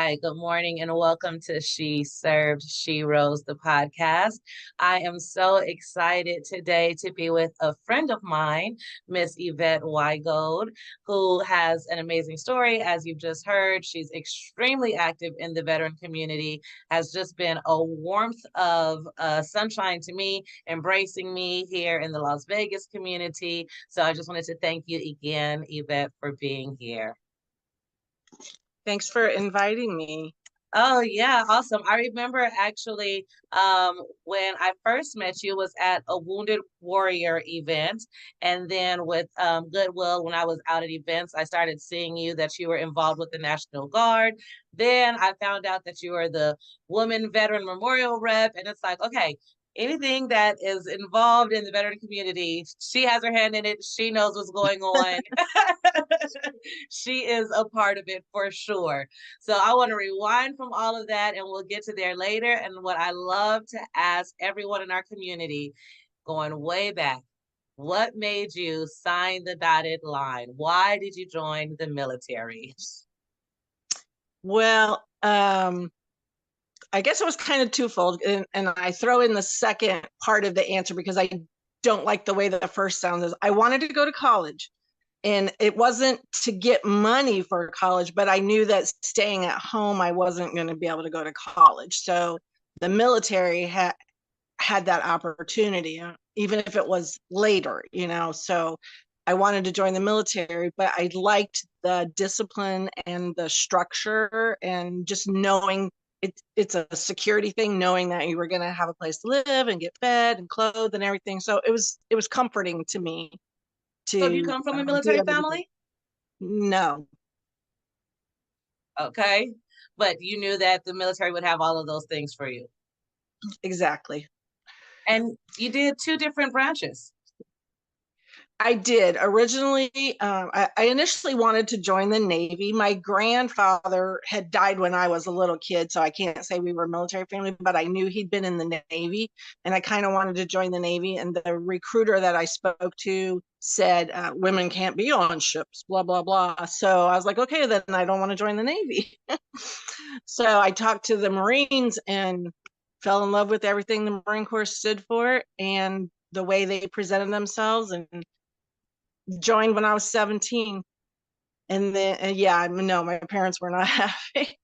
right, good morning and welcome to She Served, Sheroes, the podcast. I am so excited today to be with a friend of mine, Miss Yvette Weigold, who has an amazing story. As you've just heard, she's extremely active in the veteran community, has just been a warmth of sunshine to me, embracing me here in the Las Vegas community. So I just wanted to thank you again, Yvette, for being here. Thanks for inviting me. Oh yeah, awesome. I remember actually when I first met you was at a Wounded Warrior event. And then with Goodwill, when I was out at events, I started seeing you that you were involved with the National Guard. Then I found out that you were the Woman Veteran Memorial Rep. And it's like, okay, anything that is involved in the veteran community, she has her hand in it. She knows what's going on. She is a part of it for sure. So I want to rewind from all of that and we'll get to there later. And what I love to ask everyone in our community, going way back, what made you sign the dotted line? Why did you join the military? Well, I guess it was kind of twofold, and I throw in the second part of the answer because I don't like the way that the first sounds. I wanted to go to college, and it wasn't to get money for college, but I knew that staying at home, I wasn't going to be able to go to college. So the military had that opportunity, even if it was later, So I wanted to join the military, but I liked the discipline and the structure and just knowing it's a security thing, knowing that you were going to have a place to live and get fed and clothed and everything. So it was comforting to me So do you to come from a be military able to family? no. Okay. But you knew that the military would have all of those things for you. Exactly. And you did two different branches. I did originally. I initially wanted to join the Navy. My grandfather had died when I was a little kid, so I can't say we were a military family, but I knew he'd been in the Navy, and I kind of wanted to join the Navy. And the recruiter that I spoke to said, women can't be on ships, blah, blah, blah. So I was like, okay, then I don't want to join the Navy. So I talked to the Marines and fell in love with everything the Marine Corps stood for and the way they presented themselves, and joined when I was 17. And then, yeah, no, my parents were not happy,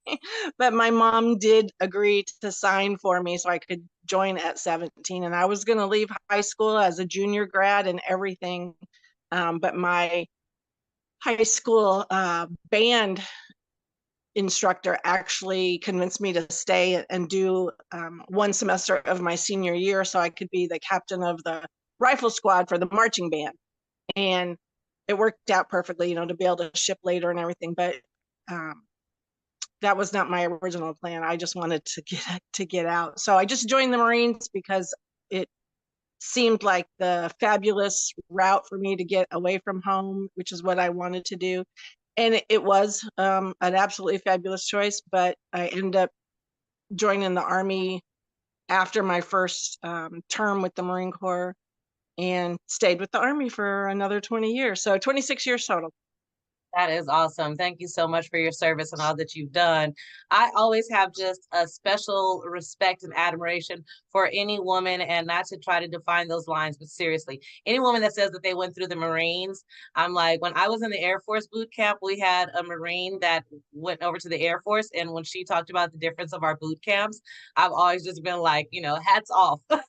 but my mom did agree to sign for me so I could join at 17. And I was going to leave high school as a junior grad and everything. But my high school band instructor actually convinced me to stay and do one semester of my senior year so I could be the captain of the rifle squad for the marching band. And it worked out perfectly, to be able to ship later and everything. But that was not my original plan. I just wanted to get out. So I just joined the Marines because it seemed like the fabulous route for me to get away from home, which is what I wanted to do. And it was an absolutely fabulous choice. But I ended up joining the Army after my first term with the Marine Corps, and stayed with the Army for another 20 years. So 26 years total. That is awesome. Thank you so much for your service and all that you've done. I always have just a special respect and admiration for any woman, and not to try to define those lines, but seriously, any woman that says that they went through the Marines. I'm like, when I was in the Air Force boot camp, we had a Marine that went over to the Air Force. And when she talked about the difference of our boot camps, I've always just been like, hats off to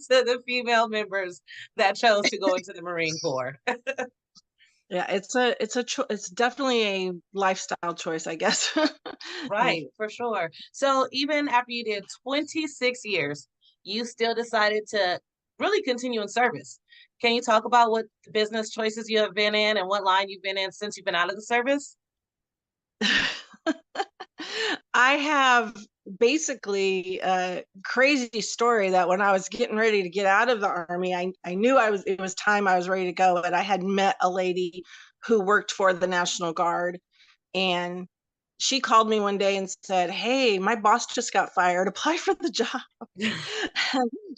the female members that chose to go into the Marine Corps. Yeah, it's definitely a lifestyle choice, I guess. Right, for sure. So even after you did 26 years, you still decided to really continue in service. Can you talk about what business choices you have been in and what line you've been in since you've been out of the service? I have basically a crazy story that when I was getting ready to get out of the Army, I knew it was time I was ready to go. And I had met a lady who worked for the National Guard, and she called me one day and said, "Hey, my boss just got fired. Apply for the job."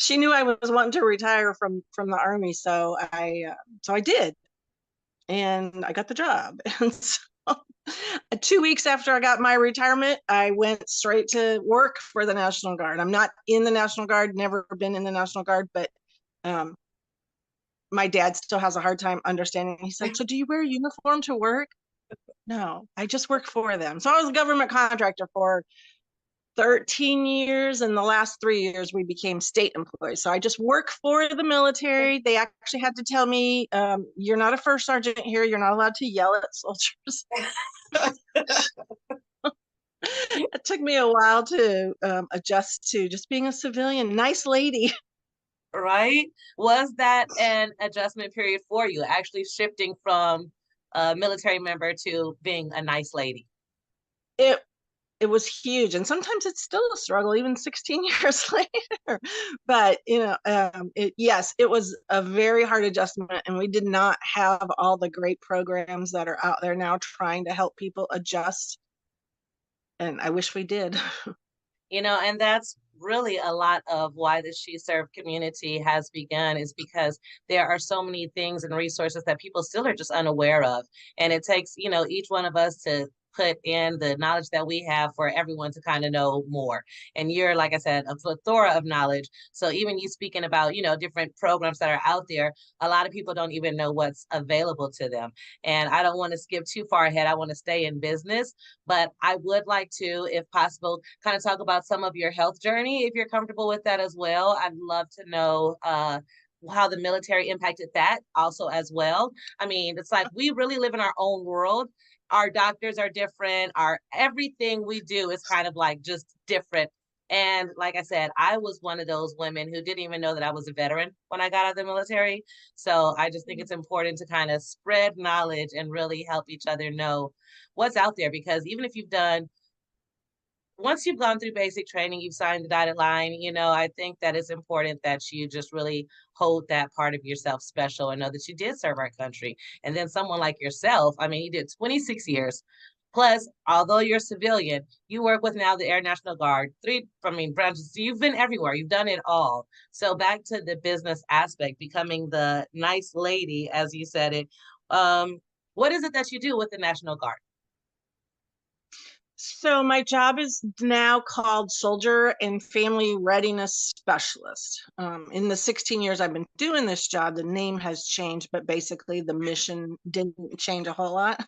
She knew I was wanting to retire from the Army, so I did, and I got the job. And so 2 weeks after I got my retirement, I went straight to work for the National Guard. I'm not in the National Guard, never been in the National Guard, but um, my dad still has a hard time understanding. He said, "So do you wear a uniform to work?" No, I just work for them. So I was a government contractor for 13 years, and the last 3 years we became state employees. So I just work for the military. They actually had to tell me, "You're not a first sergeant here. You're not allowed to yell at soldiers." It took me a while to adjust to just being a civilian, nice lady. Right? Was that an adjustment period for you, actually shifting from a military member to being a nice lady? It it was huge, and sometimes it's still a struggle, even 16 years later. But yes, it was a very hard adjustment, and we did not have all the great programs that are out there now trying to help people adjust. And I wish we did. And that's really a lot of why the She Serve community has begun, is because there are so many things and resources that people still are just unaware of. And it takes, each one of us to put in the knowledge that we have for everyone to kind of know more. And you're, like I said, a plethora of knowledge. So even you speaking about, different programs that are out there, a lot of people don't even know what's available to them. And I don't want to skip too far ahead. I want to stay in business, but I would like to, if possible, kind of talk about some of your health journey, if you're comfortable with that as well. I'd love to know how the military impacted that also as well. I mean, it's like we really live in our own world. Our doctors are different. Our everything we do is kind of like just different. And like I said, I was one of those women who didn't even know that I was a veteran when I got out of the military. So I just think it's important to kind of spread knowledge and really help each other know what's out there, because even if once you've gone through basic training, you've signed the dotted line, I think that it's important that you just really hold that part of yourself special and know that you did serve our country. And then someone like yourself, I mean, you did 26 years. Plus, although you're a civilian, you work with now the Air National Guard, branches. So you've been everywhere. You've done it all. So back to the business aspect, becoming the nice lady, as you said it. What is it that you do with the National Guard? So my job is now called Soldier and Family Readiness Specialist. In the 16 years I've been doing this job, the name has changed, but basically the mission didn't change a whole lot.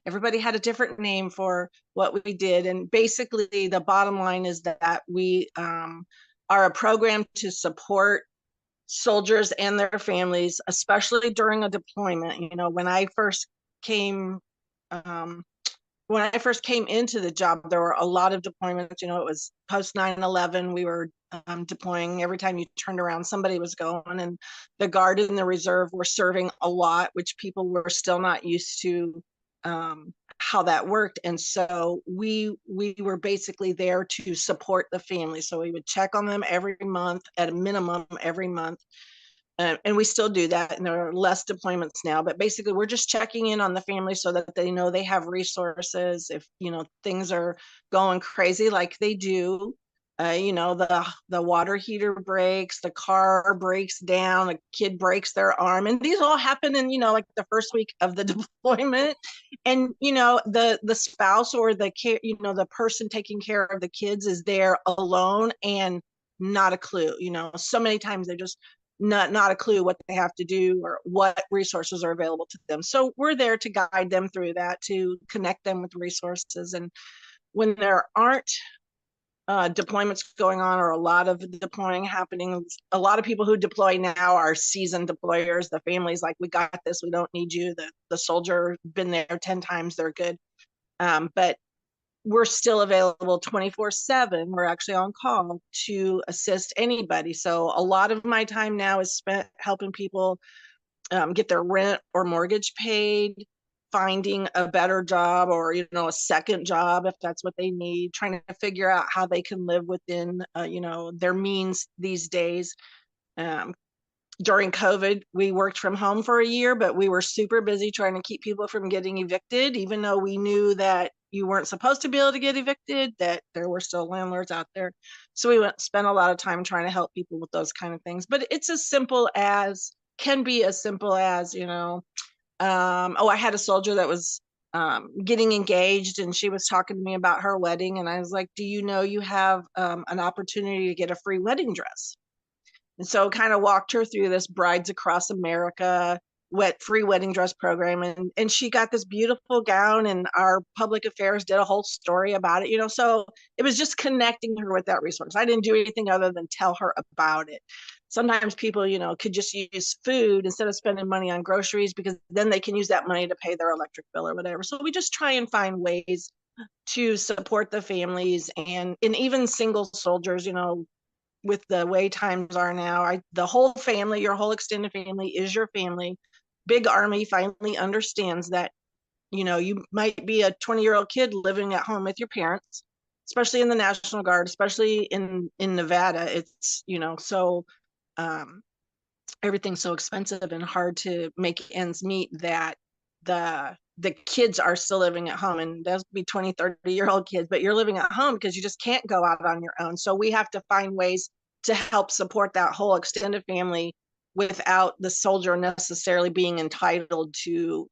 Everybody had a different name for what we did. And basically the bottom line is that we are a program to support soldiers and their families, especially during a deployment. Um, when I first came into the job, there were a lot of deployments. It was post 9/11. We were deploying. Every time you turned around, somebody was going, and the Guard and the Reserve were serving a lot, which people were still not used to how that worked. And so we were basically there to support the family. So we would check on them every month, at a minimum every month. And we still do that, and there are less deployments now, but basically we're just checking in on the family so that they know they have resources if things are going crazy like they do. The water heater breaks, the car breaks down, a kid breaks their arm, and these all happen in like the first week of the deployment. And the spouse or the care, the person taking care of the kids is there alone and not a clue. So many times they're just not a clue what they have to do or what resources are available to them. So we're there to guide them through that, to connect them with resources. And when there aren't deployments going on, or a lot of deploying happening, a lot of people who deploy now are seasoned deployers. The family's like, "We got this, we don't need you." The soldier been there 10 times, they're good. But we're still available 24/7. We're actually on call to assist anybody. So a lot of my time now is spent helping people get their rent or mortgage paid, finding a better job, or a second job if that's what they need, trying to figure out how they can live within their means these days. um, During COVID, we worked from home for a year, but we were super busy trying to keep people from getting evicted, even though we knew that you weren't supposed to be able to get evicted, that there were still landlords out there. So we spent a lot of time trying to help people with those kind of things. But it's can be as simple as, oh, I had a soldier that was getting engaged, and she was talking to me about her wedding, and I was like, do you know you have an opportunity to get a free wedding dress? And so kind of walked her through this Brides Across America free wedding dress program, and she got this beautiful gown, and our public affairs did a whole story about it, so it was just connecting her with that resource. I didn't do anything other than tell her about it. Sometimes people could just use food instead of spending money on groceries, because then they can use that money to pay their electric bill or whatever. So we just try and find ways to support the families, and even single soldiers, with the way times are now. The whole family, your whole extended family is your family. Big Army finally understands that, you might be a 20-year-old kid living at home with your parents, especially in the National Guard, especially in Nevada. It's, so everything's so expensive and hard to make ends meet, that the kids are still living at home, and those be 20-30-year-old kids, but you're living at home because you just can't go out on your own. So we have to find ways to help support that whole extended family without the soldier necessarily being entitled to,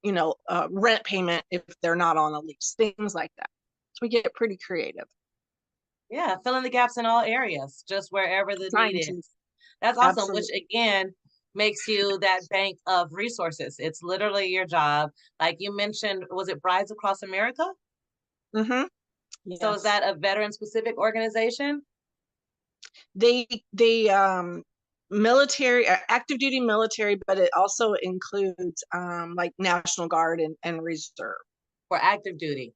rent payment if they're not on a lease, things like that. So we get pretty creative. Yeah, fill in the gaps in all areas, just wherever the Trying need to. is. That's awesome, which Absolutely. again makes you that bank of resources. It's literally your job. Like you mentioned, was it Brides Across America? Mm-hmm. So is Yes. that a veteran specific organization? They military, active duty military, but it also includes like National Guard and Reserve For active duty?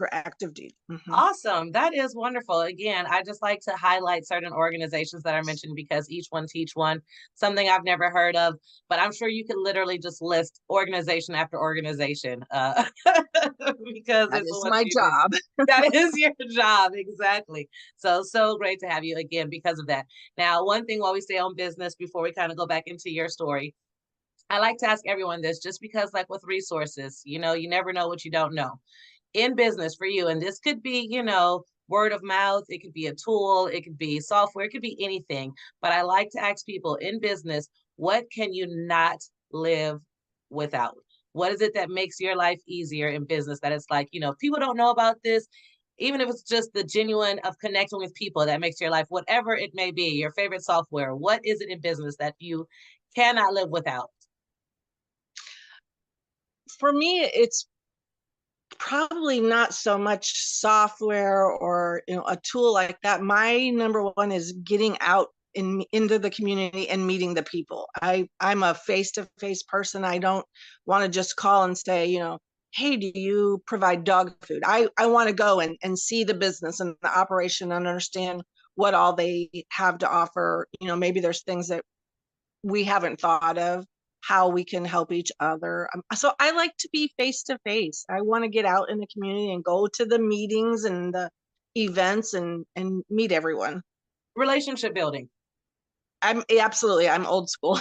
for active duty. Mm-hmm. Awesome. That is wonderful. Again, I just like to highlight certain organizations that are mentioned because each one teach one, something I've never heard of, but I'm sure you could literally just list organization after organization because That it's is what my you do. job. That is your job. Exactly. So great to have you again because of that. Now, one thing while we stay on business before we kind of go back into your story, I like to ask everyone this just because, like with resources, you never know what you don't know in business for you. And this could be, word of mouth, it could be a tool, it could be software, it could be anything. But I like to ask people in business, what can you not live without? What is it that makes your life easier in business? That it's like, if people don't know about this, even if it's just the genuine of connecting with people that makes your life, whatever it may be, your favorite software, what is it in business that you cannot live without? For me, it's probably not so much software or a tool like that. My number one is getting out into the community and meeting the people. I'm a face-to-face person. I don't want to just call and say, hey, do you provide dog food? I want to go and see the business and the operation and understand what all they have to offer. Maybe there's things that we haven't thought of, how we can help each other. So I like to be face to face. I want to get out in the community and go to the meetings and the events and meet everyone. Relationship building. I'm old school.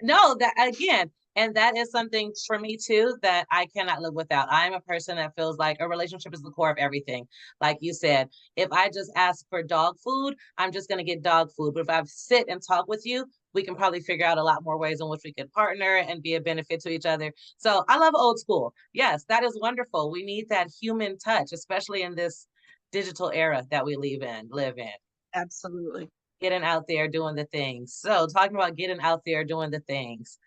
No, that again, and that is something for me too that I cannot live without. I'm a person that feels like a relationship is the core of everything. Like you said, if I just ask for dog food, I'm just going to get dog food. But if I sit and talk with you, we can probably figure out a lot more ways in which we could partner and be a benefit to each other. So I love old school. Yes, that is wonderful. We need that human touch, especially in this digital era that we live in. Absolutely. Getting out there doing the things. So, talking about getting out there doing the things,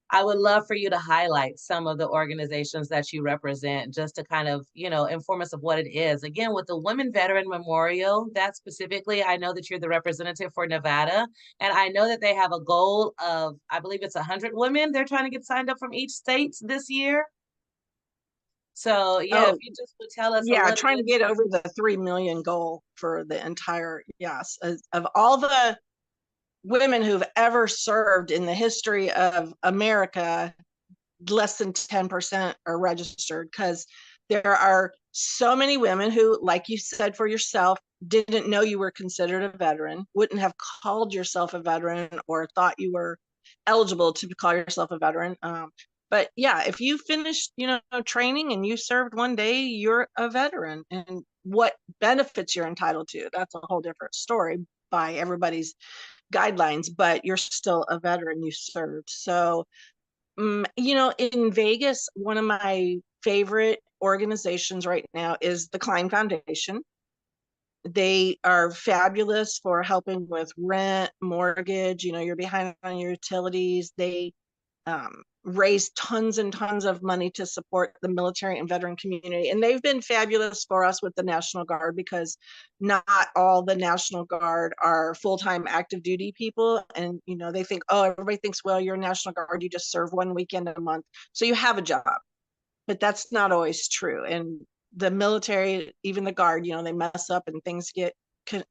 I would love for you to highlight some of the organizations that you represent just to kind of, inform us of what it is. Again, with the Women Veteran Memorial, that specifically, I know that you're the representative for Nevada, and I know that they have a goal of, I believe it's 100 women they're trying to get signed up from each state this year. So, yeah, if Oh, you just would tell us a yeah, little trying to bit. get over the 3 million goal for the entire, yes, of all the women who've ever served in the history of America, less than 10% are registered, because there are so many women who, like you said for yourself, didn't know you were considered a veteran, wouldn't have called yourself a veteran or thought you were eligible to call yourself a veteran. But yeah, if you finished, training and you served one day, you're a veteran. And what benefits you're entitled to, that's a whole different story by everybody's guidelines, but you're still a veteran, you served. So in Vegas, one of my favorite organizations right now is the Klein Foundation. They are fabulous for helping with rent, mortgage, you're behind on your utilities. They raise tons and tons of money to support the military and veteran community. And they've been fabulous for us with the National Guard, because not all the National Guard are full-time active duty people. And, they think, oh, everybody thinks, well, you're a National Guard, you just serve one weekend a month, so you have a job. But that's not always true. And the military, even the Guard, they mess up and things get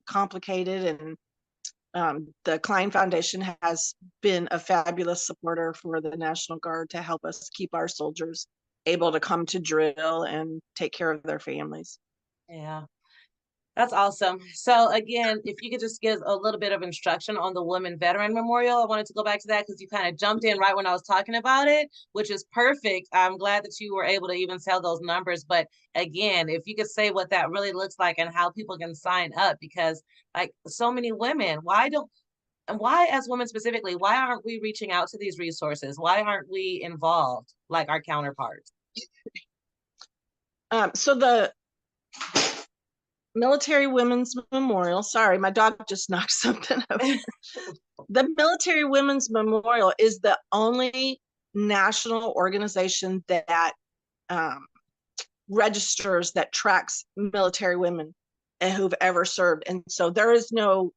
complicated. And the Klein Foundation has been a fabulous supporter for the National Guard to help us keep our soldiers able to come to drill and take care of their families. Yeah. That's awesome. So again, if you could just give a little bit of instruction on the Women Veteran Memorial. I wanted to go back to that because you kind of jumped in right when I was talking about it, which is perfect. I'm glad that you were able to even tell those numbers. But again, if you could say what that really looks like and how people can sign up, because like so many women, why as women specifically, why aren't we reaching out to these resources? Why aren't we involved like our counterparts? So the Military Women's Memorial, sorry, my dog just knocked something over. The Military Women's Memorial is the only national organization that registers, that tracks military women who've ever served. And so there is no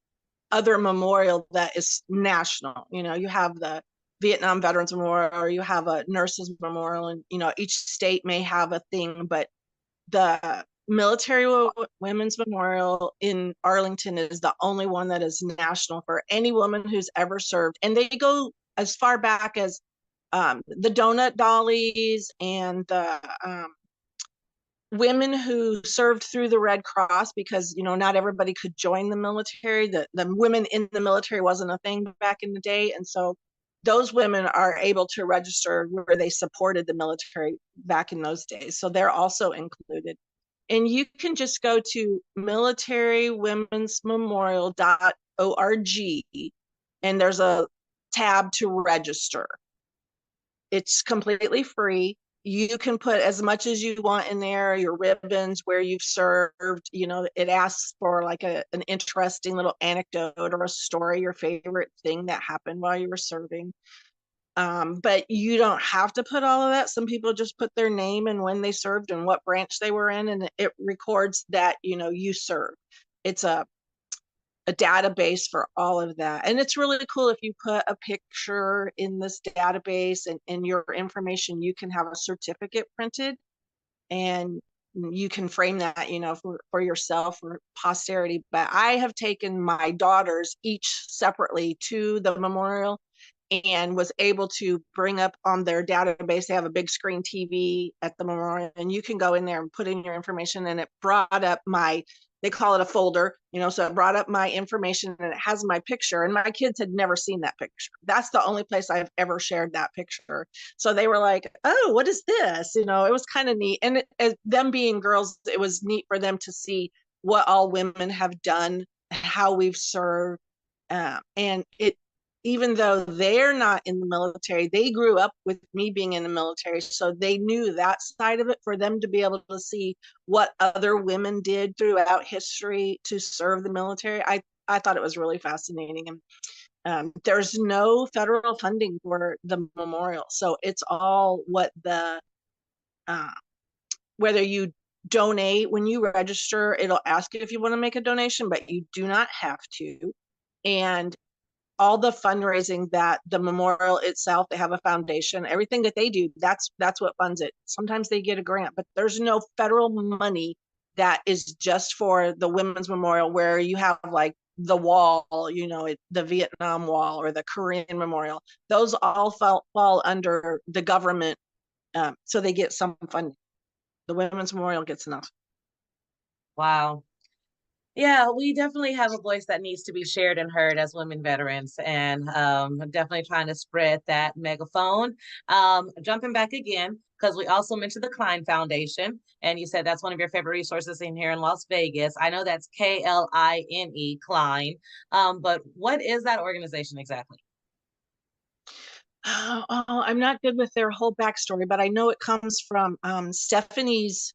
other memorial that is national. You have the Vietnam Veterans Memorial, or you have a nurses memorial, and each state may have a thing, but the Military Women's Memorial in Arlington is the only one that is national for any woman who's ever served. And they go as far back as the donut dollies and the women who served through the Red Cross, because not everybody could join the military. The women in the military wasn't a thing back in the day, and so those women are able to register where they supported the military back in those days. So they're also included. And you can just go to militarywomen'smemorial.org, and there's a tab to register. It's completely free. You can put as much as you want in there, your ribbons, where you've served. It asks for like an interesting little anecdote or a story, your favorite thing that happened while you were serving. But you don't have to put all of that. Some people just put their name and when they served and what branch they were in, and it records that, you served. It's a database for all of that. And it's really cool if you put a picture in this database and your information, you can have a certificate printed and you can frame that, for yourself or posterity. But I have taken my daughters each separately to the memorial and was able to bring up on their database. They have a big screen TV at the memorial, and you can go in there and put in your information, and it brought up they call it a folder, so it brought up my information and it has my picture, and my kids had never seen that picture. That's the only place I've ever shared that picture. So they were like, oh, what is this? It was kind of neat. And them being girls, it was neat for them to see what all women have done, how we've served. And even though they're not in the military, they grew up with me being in the military. So they knew that side of it. For them to be able to see what other women did throughout history to serve the military, I thought it was really fascinating. And there's no federal funding for the memorial. So it's all what whether you donate, when you register, it'll ask you if you want to make a donation, but you do not have to. And all the fundraising that the memorial itself, they have a foundation, everything that they do, that's what funds it. Sometimes they get a grant, but there's no federal money that is just for the Women's Memorial, where you have like the wall, the Vietnam Wall or the Korean Memorial. Those all fall under the government, so they get some funding. The Women's Memorial gets enough. Wow. Yeah, we definitely have a voice that needs to be shared and heard as women veterans, and definitely trying to spread that megaphone. Jumping back again, because we also mentioned the Klein Foundation, and you said that's one of your favorite resources in here in Las Vegas. I know that's KLINE, Klein, but what is that organization exactly? I'm not good with their whole backstory, but I know it comes from Stephanie's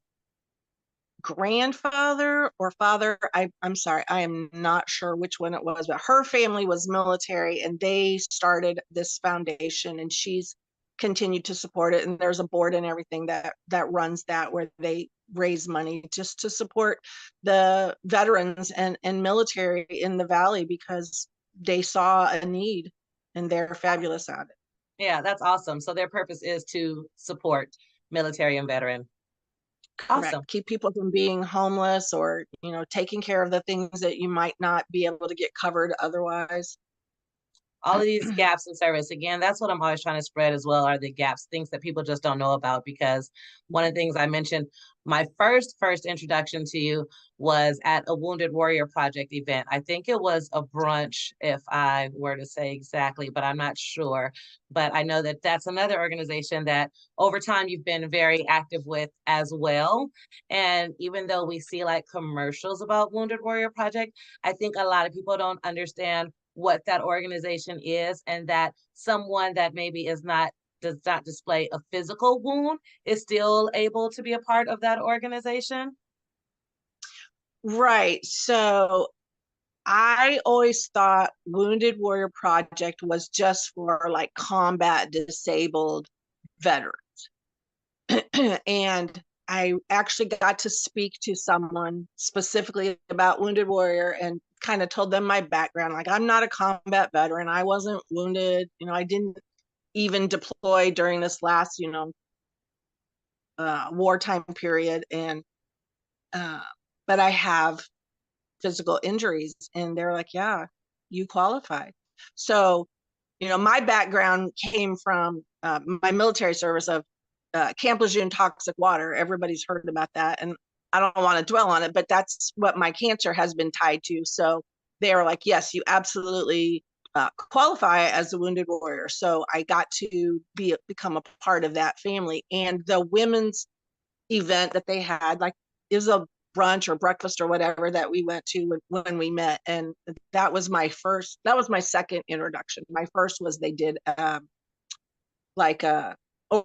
grandfather or father. I'm sorry, I am not sure which one it was, but her family was military and they started this foundation, and she's continued to support it. And there's a board and everything that runs that, where they raise money just to support the veterans and military in the valley, because they saw a need and they're fabulous at it. Yeah, that's awesome. So their purpose is to support military and veteran. Awesome. Correct. Keep people from being homeless, or, taking care of the things that you might not be able to get covered otherwise. All of these gaps in service, again, that's what I'm always trying to spread as well, are the gaps, things that people just don't know about. Because one of the things I mentioned, my first introduction to you was at a Wounded Warrior Project event. I think it was a brunch, if I were to say exactly, but I'm not sure. But I know that that's another organization that over time you've been very active with as well. And even though we see like commercials about Wounded Warrior Project, I think a lot of people don't understand what that organization is, and that someone that maybe does not display a physical wound is still able to be a part of that organization. Right. So I always thought Wounded Warrior Project was just for like combat disabled veterans. And I actually got to speak to someone specifically about Wounded Warrior and kind of told them my background. Like, I'm not a combat veteran. I wasn't wounded. I didn't even deploy during this last, wartime period. And, but I have physical injuries. And they're like, yeah, you qualify. So, my background came from my military service of Camp Lejeune toxic water. Everybody's heard about that. And I don't want to dwell on it, but that's what my cancer has been tied to. So they were like, yes, you absolutely qualify as a wounded warrior. So I got to become a part of that family. And the women's event that they had, like, is a brunch or breakfast or whatever that we went to when we met. And that was my second introduction. My first was they did like a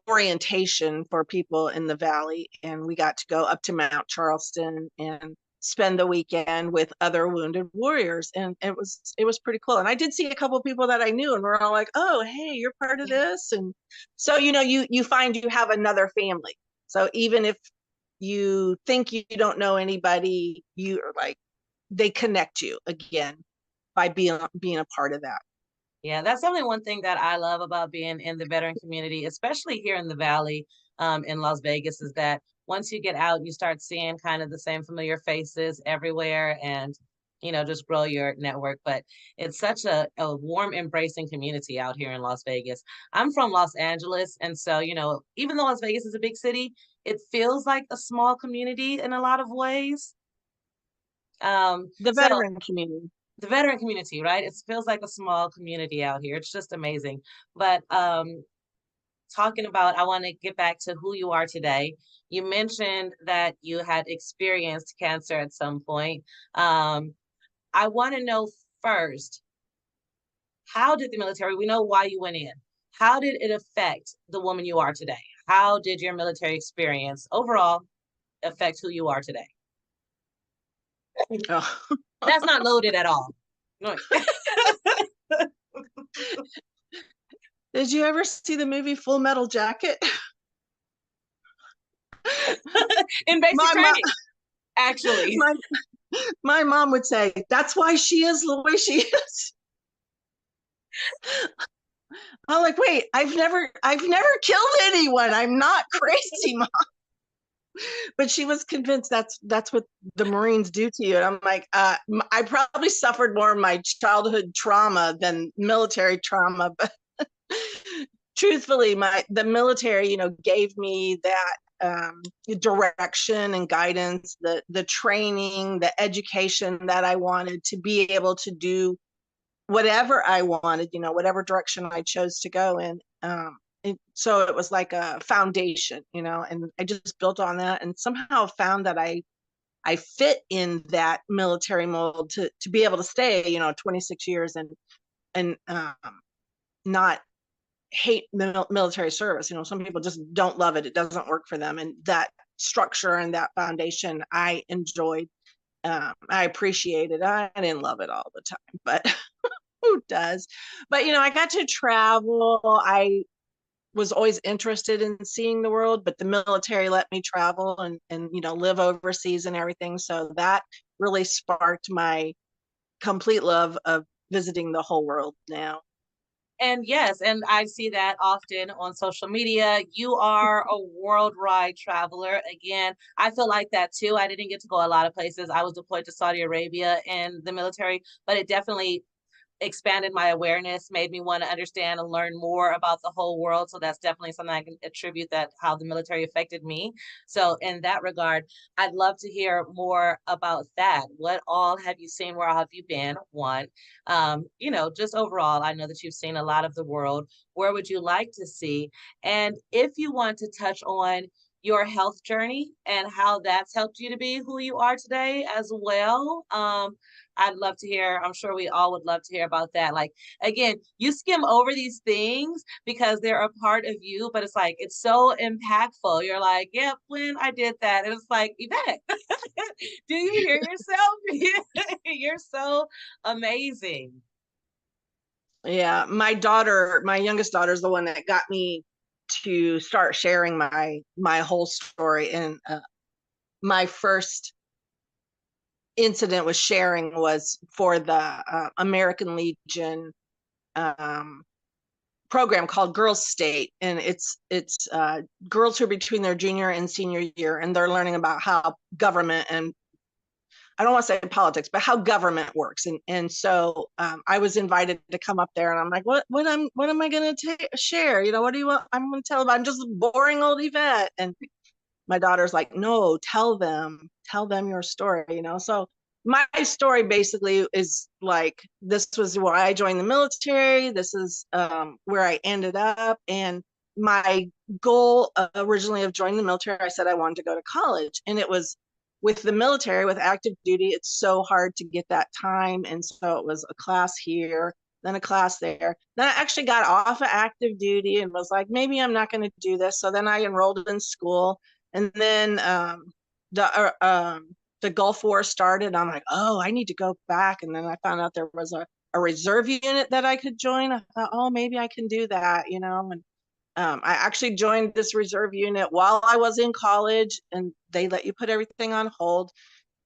orientation for people in the valley, and we got to go up to Mount Charleston and spend the weekend with other wounded warriors, and it was pretty cool. And I did see a couple of people that I knew, and we're all like, oh, hey, you're part of this. And so you find you have another family. So even if you think you don't know anybody, you are like, they connect you again by being a part of that. Yeah, that's only one thing that I love about being in the veteran community, especially here in the Valley, in Las Vegas, is that once you get out, you start seeing kind of the same familiar faces everywhere, and just grow your network. But it's such a warm, embracing community out here in Las Vegas. I'm from Los Angeles, and so, even though Las Vegas is a big city, it feels like a small community in a lot of ways. The So veteran community. the veteran community, right? It feels like a small community out here. It's just amazing. But talking about, I want to get back to who you are today. You mentioned that you had experienced cancer at some point. I want to know first, how did the military, we know why you went in. How did it affect the woman you are today? How did your military experience overall affect who you are today? Oh. That's not loaded at all. Did you ever see the movie Full Metal Jacket? In basic my training, actually. my my mom would say, that's why she is the way she is. I'm like, wait, I've never killed anyone. I'm not crazy, Mom. But she was convinced that's what the Marines do to you. And I'm like, I probably suffered more of my childhood trauma than military trauma. But truthfully, the military, gave me that direction and guidance, the training, the education that I wanted to be able to do whatever I wanted, whatever direction I chose to go in. So it was like a foundation, and I just built on that, and somehow found that I fit in that military mold to be able to stay, 26 years and not hate military service. Some people just don't love it. It doesn't work for them. And that structure and that foundation I enjoyed. I appreciated. I didn't love it all the time, but who does? But I got to travel. I was always interested in seeing the world, but the military let me travel and live overseas and everything. So that really sparked my complete love of visiting the whole world now. And yes, and I see that often on social media. You are a worldwide traveler. Again, I feel like that too. I didn't get to go a lot of places. I was deployed to Saudi Arabia in the military, but it definitely expanded my awareness, made me want to understand and learn more about the whole world. So that's definitely something I can attribute that how the military affected me. So in that regard, I'd love to hear more about that. What all have you seen? Where have you been? One, just overall, I know that you've seen a lot of the world. Where would you like to see? And if you want to touch on your health journey and how that's helped you to be who you are today as well. I'd love to hear. I'm sure we all would love to hear about that. Like, again, you skim over these things because they're a part of you, but it's like, it's so impactful. You're like, yep, when I did that. And it's like, Yvette, do you hear yourself? You're so amazing. Yeah, my youngest daughter is the one that got me to start sharing my whole story. And my first incident with sharing was for the American Legion um, program called Girls State, and it's girls who are between their junior and senior year, and they're learning about how government and I don't want to say politics, but how government works. And so I was invited to come up there, and I'm like, what am I going to share? What do you want? I'm going to tell them I'm just boring old Yvette. And my daughter's like, no, tell them your story. So my story basically is like, this was why I joined the military. This is where I ended up. And my goal originally of joining the military, I said I wanted to go to college. And it was with the military, with active duty, it's so hard to get that time. And so it was a class here, then a class there. Then I actually got off of active duty and was like, maybe I'm not going to do this. So then I enrolled in school, and then the Gulf War started. I'm like, oh, I need to go back. And then I found out there was a reserve unit that I could join. I thought, oh, maybe I can do that. And I actually joined this reserve unit while I was in college, and they let you put everything on hold.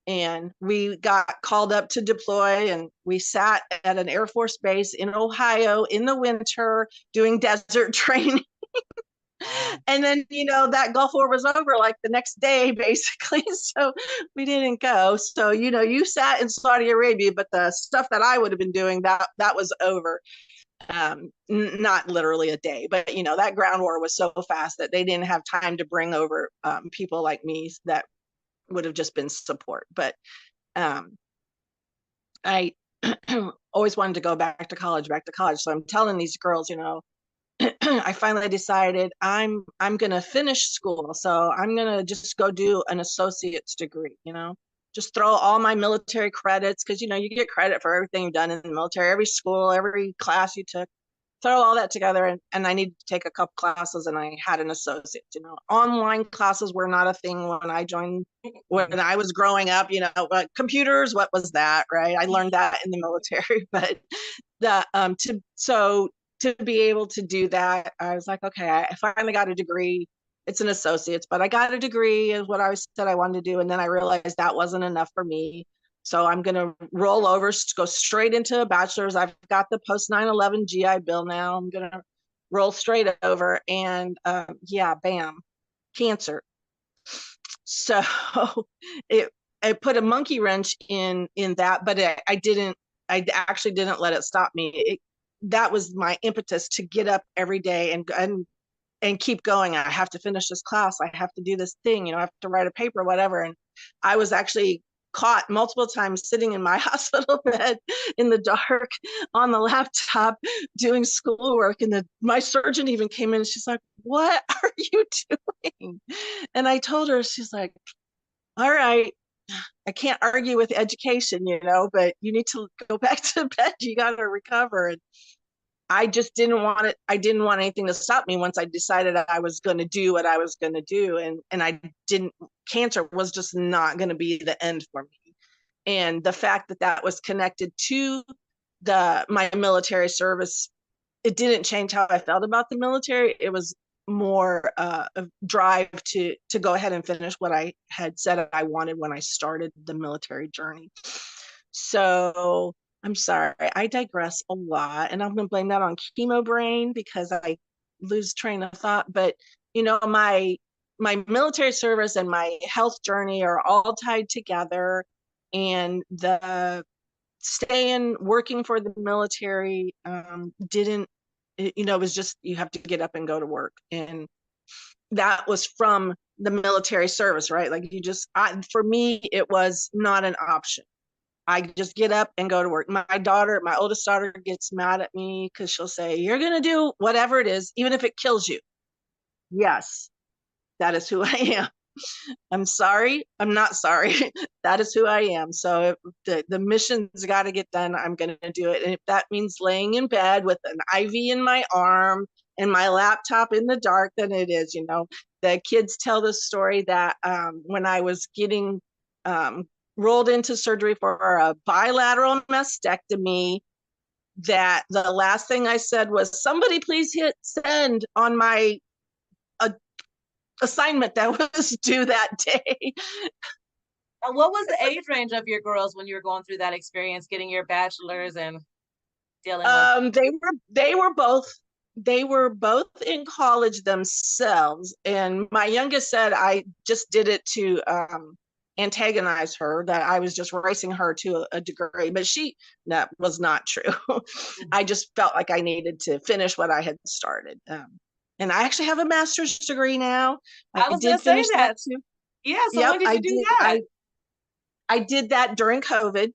And we got called up to deploy, and we sat at an Air Force base in Ohio in the winter doing desert training. And then, that Gulf War was over like the next day, basically. So we didn't go. So, you sat in Saudi Arabia, but the stuff that I would have been doing, that was over. Not literally a day, but that ground war was so fast that they didn't have time to bring over people like me that would have just been support. But I always wanted to go back to college. So I'm telling these girls, I finally decided I'm gonna finish school. So I'm gonna just go do an associate's degree, just throw all my military credits, because you get credit for everything you've done in the military, every school, every class you took, throw all that together. And I needed to take a couple classes, and I had an associate. Online classes were not a thing when I joined, when I was growing up. Computers, what was that, right? I learned that in the military. But to be able to do that, I was like, okay, I finally got a degree. It's an associate's, but I got a degree is what I said I wanted to do. And then I realized that wasn't enough for me. So I'm going to roll over, go straight into a bachelor's. I've got the post 9/11 GI Bill now. I'm going to roll straight over, and yeah, bam, cancer. So it put a monkey wrench in that, but I actually didn't let it stop me. That was my impetus to get up every day and keep going. I have to finish this class. I have to do this thing, I have to write a paper, whatever. And I was actually caught multiple times sitting in my hospital bed in the dark on the laptop doing schoolwork. And my surgeon even came in, and she's like, what are you doing? And I told her, she's like, all right, I can't argue with education, but you need to go back to bed. You got to recover. I just didn't want it. I didn't want anything to stop me once I decided I was going to do what I was going to do. And I didn't, cancer was just not going to be the end for me. And the fact that that was connected to my military service, it didn't change how I felt about the military. It was more a drive to go ahead and finish what I had said I wanted when I started the military journey. So I'm sorry, I digress a lot, and I'm going to blame that on chemo brain because I lose train of thought. But you know, my military service and my health journey are all tied together, and the staying working for the military didn't, you know, it was just you have to get up and go to work, and that was from the military service, right? Like you just, for me, it was not an option. I just get up and go to work. My daughter, my oldest daughter, gets mad at me because she'll say, "You're going to do whatever it is, even if it kills you." Yes, that is who I am. I'm sorry. I'm not sorry. That is who I am. So if the mission's got to get done, I'm going to do it. And if that means laying in bed with an IV in my arm and my laptop in the dark, then it is. You know, the kids tell the story that when I was getting rolled into surgery for a bilateral mastectomy, that the last thing I said was, "Somebody please hit send on my assignment that was due that day." What was the age range of your girls when you were going through that experience, getting your bachelor's and dealing with? They were both in college themselves, and my youngest said I just did it to antagonize her, that I was just racing her to a degree, but that was not true. I just felt like I needed to finish what I had started. And I actually have a master's degree now. I I was going did to say finish that that. too. Yeah. So Yep, when did I you do did. that? I did that during COVID.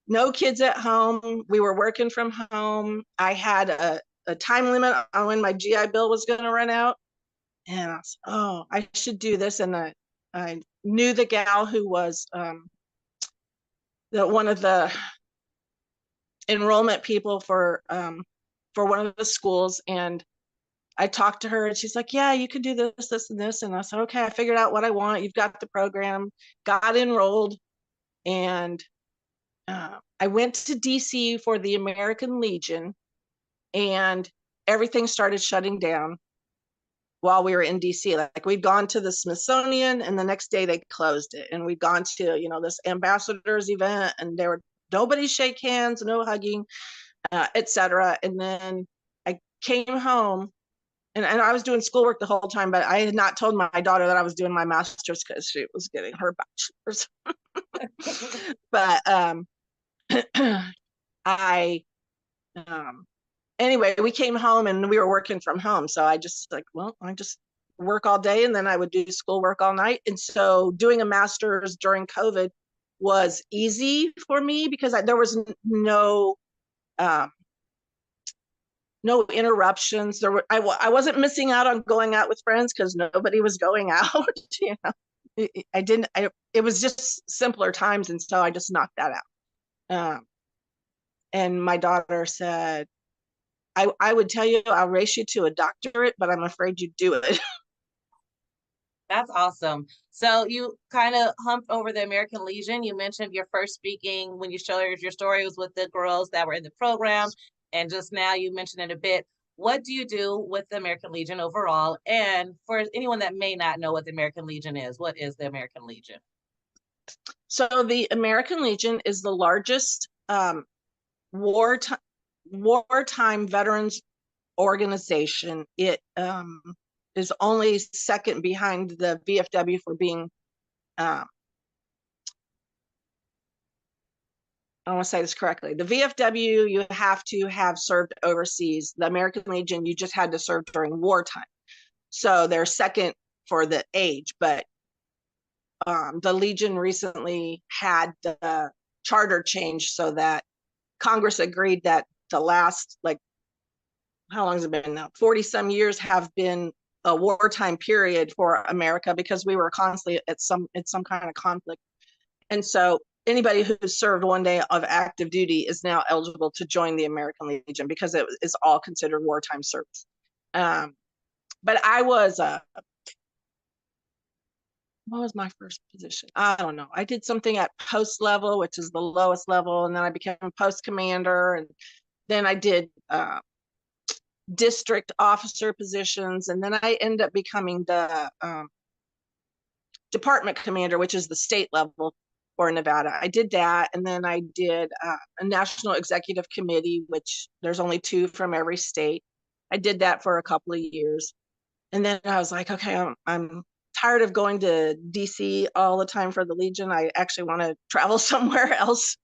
No kids at home. We were working from home. I had a time limit on when my GI Bill was going to run out. And I was, oh, I should do this. And I knew the gal who was one of the enrollment people for one of the schools. And I talked to her and she's like, "Yeah, you can do this, this, and this." And I said, "Okay, I figured out what I want. You've got the program." Got enrolled, and I went to DC for the American Legion, and everything started shutting down while we were in DC. Like we'd gone to the Smithsonian, and the next day they closed it. And we'd gone to, you know, this ambassadors event, and there were nobody shake hands, no hugging, etc. And then I came home, and I was doing schoolwork the whole time, but I had not told my daughter that I was doing my master's because she was getting her bachelor's. But I anyway, we came home and we were working from home. So I just like, well, I just work all day and then I would do schoolwork all night. And so doing a master's during COVID was easy for me because there was um, no interruptions. I wasn't missing out on going out with friends because nobody was going out. You know, it was just simpler times. And so I just knocked that out. And my daughter said, I would tell you I'll race you to a doctorate, but I'm afraid you'd do it. That's awesome. So you kind of humped over the American Legion. You mentioned your first speaking when you shared your story was with the girls that were in the program. And just now you mentioned it a bit. What do you do with the American Legion overall? And for anyone that may not know what the American Legion is, what is the American Legion? So the American Legion is the largest wartime veterans organization. It is only second behind the VFW for being, I want to say this correctly. The VFW, you have to have served overseas. The American Legion, you just had to serve during wartime. So they're second for the age, but the Legion recently had the charter change so that Congress agreed that the last, like, how long has it been now? 40 some years have been a wartime period for America because we were constantly at some kind of conflict. And so anybody who served 1 day of active duty is now eligible to join the American Legion because it is all considered wartime service. But I was what was my first position? I don't know. I did something at post level, which is the lowest level, and then I became post commander, and then I did district officer positions, and then I ended up becoming the department commander, which is the state level for Nevada. I did that, and then I did a national executive committee, which there's only 2 from every state. I did that for a couple of years, and then I was like, okay, I'm tired of going to DC all the time for the Legion. I actually want to travel somewhere else.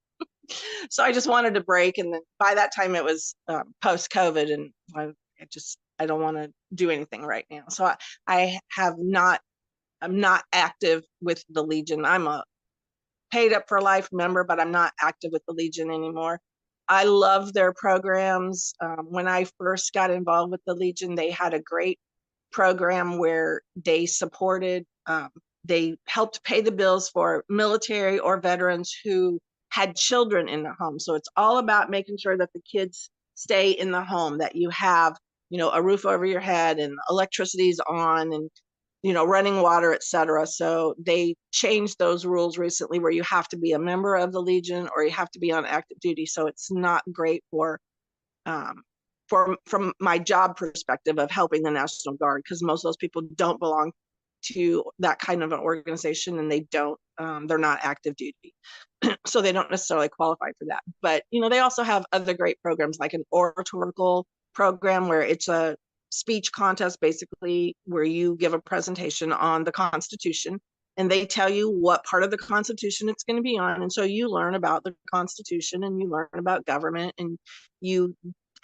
So I just wanted a break, and then by that time it was post COVID, and I don't want to do anything right now. So I'm not active with the Legion. I'm a paid up for life member, but I'm not active with the Legion anymore. I love their programs. When I first got involved with the Legion, they had a great program where they supported, they helped pay the bills for military or veterans who had children in the home. So it's all about making sure that the kids stay in the home, that you have, a roof over your head and electricity's on, and running water, etc. So they changed those rules recently where you have to be a member of the Legion or you have to be on active duty. So it's not great from my job perspective of helping the National Guard, because most of those people don't belong to that kind of an organization, and they're not active duty. So they don't necessarily qualify for that. But, they also have other great programs like an oratorical program where it's a speech contest, basically, where you give a presentation on the Constitution and they tell you what part of the Constitution it's going to be on. And so you learn about the Constitution and you learn about government, and you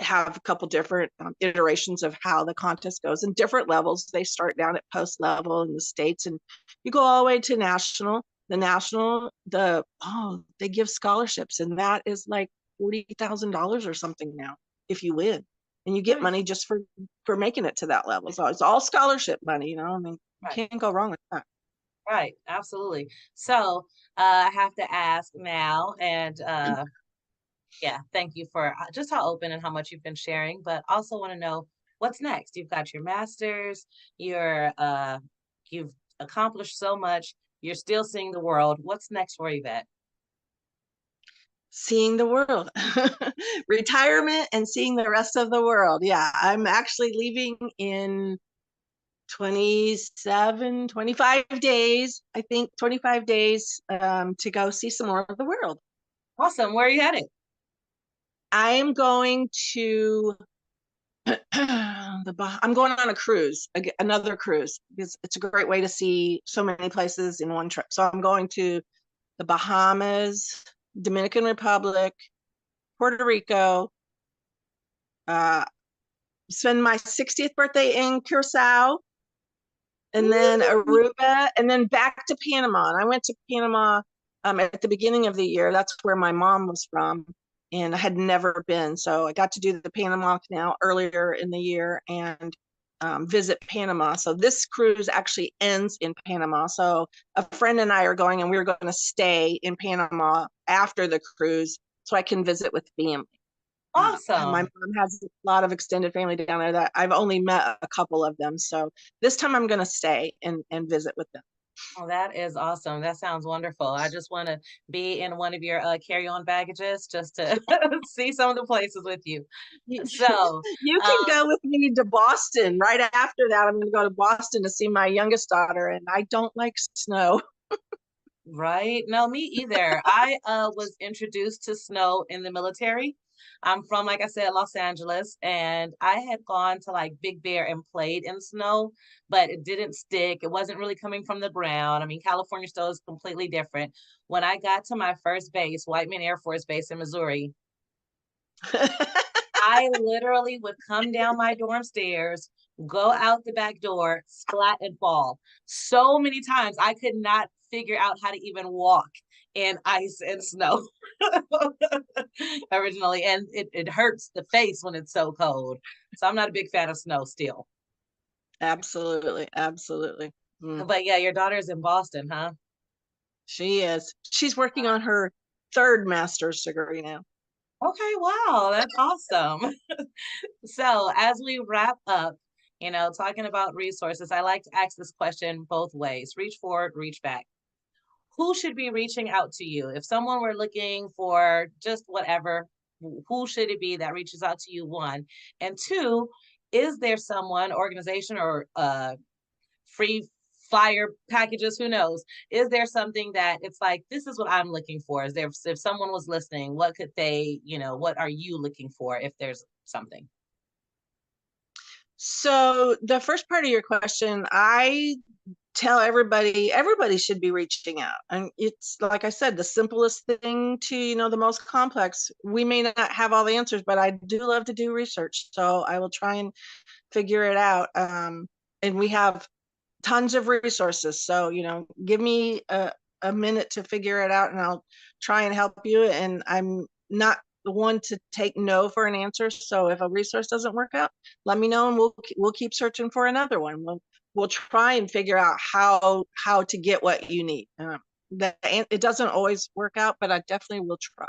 have a couple different iterations of how the contest goes in different levels. They start down at post level in the states, and you go all the way to national. They give scholarships, and that is like $40,000 or something now if you win, and you get money just for making it to that level. So it's all scholarship money, I mean, you can't go wrong with that. Right, absolutely. So I have to ask now, and yeah, thank you for just how open and how much you've been sharing, but also want to know what's next. You've got your master's, you've accomplished so much, you're still seeing the world. What's next for Yvette? Seeing the world. Retirement and seeing the rest of the world. Yeah, I'm actually leaving in 25 days, I think 25 days, to go see some more of the world. Awesome. Where are you heading? I am going to I'm going on a cruise, another cruise, because it's a great way to see so many places in one trip. So I'm going to the Bahamas, Dominican Republic, Puerto Rico, spend my 60th birthday in Curacao, and then Aruba, and then back to Panama. And I went to Panama at the beginning of the year. That's where my mom was from, and I had never been. So I got to do the Panama Canal earlier in the year and visit Panama. So this cruise actually ends in Panama. So a friend and I are going, and we're going to stay in Panama after the cruise so I can visit with family. Awesome. My mom has a lot of extended family down there that I've only met a couple of them. So this time I'm going to stay and visit with them. Oh, that is awesome. That sounds wonderful. I just want to be in one of your carry-on baggages just to see some of the places with you. So you can go with me to Boston. Right after that, I'm going to go to Boston to see my youngest daughter, and I don't like snow. Right? No, me either. I was introduced to snow in the military. I'm from, like I said, Los Angeles, and I had gone to like Big Bear and played in snow, but it didn't stick. It wasn't really coming from the ground. I mean, California snow is completely different. When I got to my first base, Whiteman Air Force Base in Missouri, I literally would come down my dorm stairs, go out the back door, splat and fall. So many times I could not figure out how to even walk in ice and snow originally. And it hurts the face when it's so cold. So I'm not a big fan of snow still. Absolutely. Absolutely. But yeah, your daughter's in Boston, huh? She is. She's working on her third master's degree now. Okay, wow, that's awesome. So as we wrap up, talking about resources, I like to ask this question both ways: reach forward, reach back. Who should be reaching out to you? If someone were looking for just whatever, who should it be that reaches out to you? One. And two, is there someone, organization, or free flyer packages, who knows? Is there something that it's like, this is what I'm looking for? Is there, if someone was listening, what could they, what are you looking for if there's something? So the first part of your question, I tell everybody should be reaching out. And it's like I said, the simplest thing to, the most complex. We may not have all the answers, but I do love to do research. So I will try and figure it out. And we have tons of resources. So, give me a minute to figure it out and I'll try and help you. And I'm not the one to take no for an answer. So if a resource doesn't work out, let me know and we'll keep searching for another one. We'll try and figure out how to get what you need. It doesn't always work out, but I definitely will try.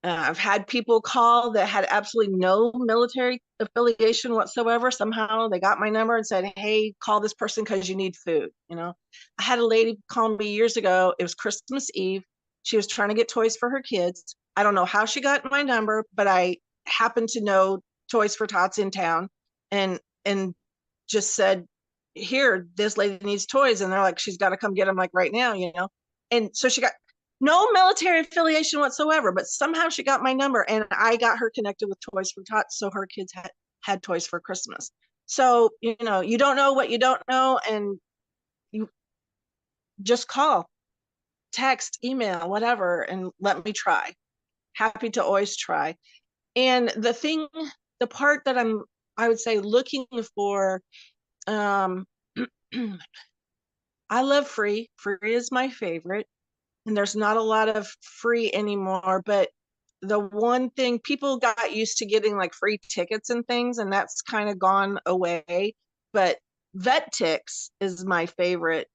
I've had people call that had absolutely no military affiliation whatsoever. Somehow they got my number and said, hey, call this person because you need food. I had a lady call me years ago. It was Christmas Eve. She was trying to get toys for her kids. I don't know how she got my number, but I happened to know Toys for Tots in town and just said, here, this lady needs toys. And they're like, she's got to come get them like right now, And so she got no military affiliation whatsoever, but somehow she got my number and I got her connected with Toys for Tots. So her kids had toys for Christmas. So, you don't know what you don't know. And you just call, text, email, whatever, and let me try. Happy to always try. And the part that I would say looking for, I love free. Free is my favorite. And there's not a lot of free anymore, but the one thing, people got used to getting like free tickets and things, and that's kind of gone away. But VetTix is my favorite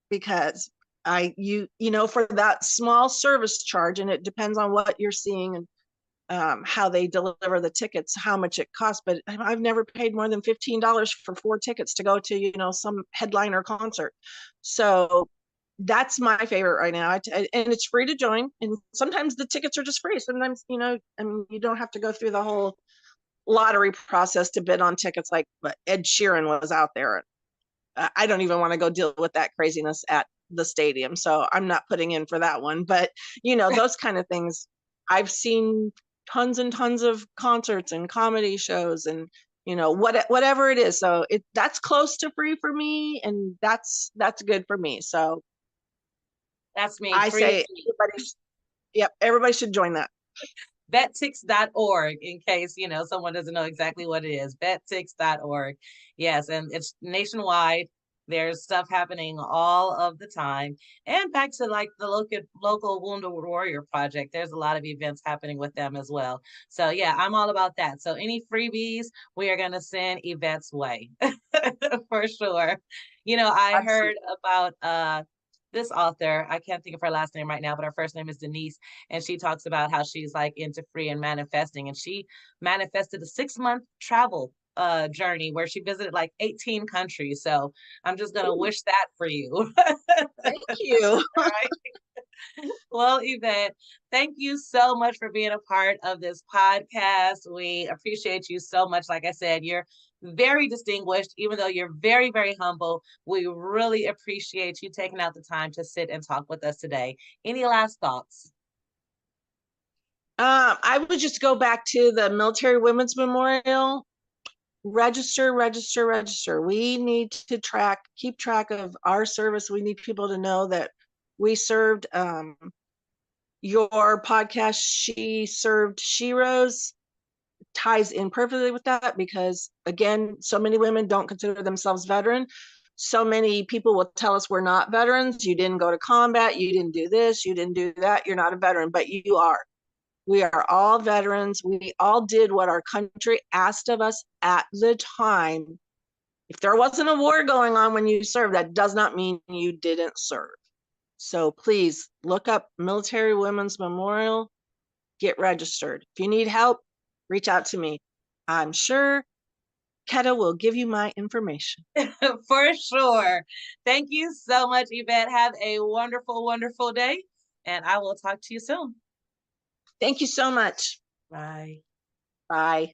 because for that small service charge, and it depends on what you're seeing and how they deliver the tickets, how much it costs. But I've never paid more than $15 for 4 tickets to go to, some headliner concert. So that's my favorite right now. And it's free to join. And sometimes the tickets are just free. Sometimes, you don't have to go through the whole lottery process to bid on tickets like Ed Sheeran was out there. I don't even want to go deal with that craziness at the stadium. So I'm not putting in for that one. But, those kind of things. I've seen tons and tons of concerts and comedy shows and, whatever it is. So that's close to free for me. And that's good for me. So That's me. I Free. say everybody should join that. Vettix.org, in case someone doesn't know exactly what it is. Vettix.org. Yes, and it's nationwide. There's stuff happening all of the time. And back to like the local Wounded Warrior Project, there's a lot of events happening with them as well. So yeah, I'm all about that. So any freebies, we are going to send Yvette's way for sure. I heard about this author. I can't think of her last name right now, but her first name is Denise. And she talks about how she's like into free and manifesting. And she manifested a 6-month travel journey where she visited like 18 countries. So I'm just gonna wish that for you. Thank you. Right. Well, Yvette, thank you so much for being a part of this podcast. We appreciate you so much. Like I said, you're very distinguished, even though you're very, very humble. We really appreciate you taking out the time to sit and talk with us today. Any last thoughts? I would just go back to the Military Women's Memorial. Register. We need to keep track of our service. We need people to know that we served. Your podcast, She Served Sheroes, ties in perfectly with that because, again, so many women don't consider themselves veteran. So many people will tell us we're not veterans. You didn't go to combat. You didn't do this. You didn't do that. You're not a veteran, but you are. We are all veterans. We all did what our country asked of us at the time. If there wasn't a war going on when you served, that does not mean you didn't serve. So please look up Military Women's Memorial, get registered. If you need help, reach out to me. I'm sure Keta will give you my information. For sure. Thank you so much, Yvette. Have a wonderful, wonderful day, and I will talk to you soon. Thank you so much. Bye. Bye.